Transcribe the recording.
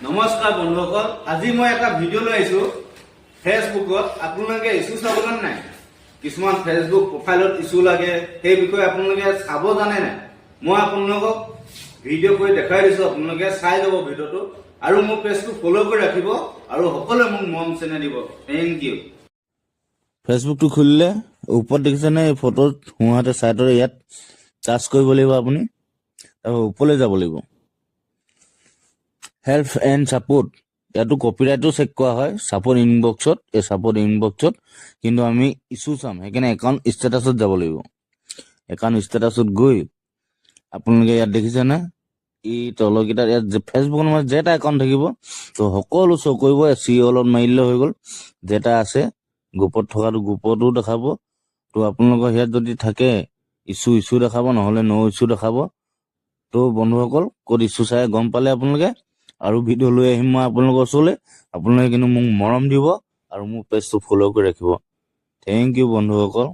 নমস্কাৰ বন্ধুসকল, আজি মই এটা ভিডিঅ' লৈ আহিছোঁ ফেচবুকত। আপোনালোকে ইছ্যু চাবলৈ নাই? কিছুমান ফেচবুক প্ৰফাইলত ইছ্যু লাগে, সেই বিষয়ে আপোনালোকে চাব জানে নাই? মই আপোনালোকক ভিডিঅ' কৰি দেখাই দিছোঁ, আপোনালোকে চাই যাব ভিডিঅ'টো আৰু মোৰ পেজটো ফ'ল' কৰি ৰাখিব আৰু সকলোৱে মোক মৰম চেনেহ দিব। Thank you. ফেচবুকটো খুলিলে ওপৰত দেখিছেনে এই ফটোত সোঁহাতে চাইডৰ ইয়াত টাচ কৰিব লাগিব আপুনি। তাৰপৰা ওপৰলৈ যাব লাগিব, হেল্প এণ্ড ছাপোৰ্ট। ইয়াতো কপিৰাইটো চেক কৰা হয় ছাপোৰ্ট ইনবক্সত। এই ছাপোৰ্ট ইনবক্সত কিন্তু আমি ইছ্যু চাম, সেইকাৰণে একাউণ্ট ষ্টেটাছত যাব লাগিব। একাউণ্ট ষ্টেটাছত গৈ আপোনালোকে ইয়াত দেখিছেনে এই তলৰকেইটাত ইয়াত ফেচবুকৰ নামত যেটা একাউণ্ট থাকিব তো সকলো শ্ব' কৰিব। চিঅলত মাৰিলে হৈ গ'ল। যেটা আছে গ্ৰুপত থকাটো গ্ৰুপতো দেখাব। তো আপোনালোকৰ ইয়াত যদি থাকে ইছ্যু দেখাব, নহ'লে ন' ইছ্যু দেখাব। তো বন্ধুসকল, ক'ত ইছ্যু চাই গম পালে আপোনালোকে, আৰু ভিডিঅ' লৈ আহিম মই আপোনালোকৰ ওচৰলৈ। আপোনালোকে কিন্তু মোক মৰম দিব আৰু মোৰ পেজটো ফ'ল' কৰি ৰাখিব। থেংক ইউ বন্ধুসকল।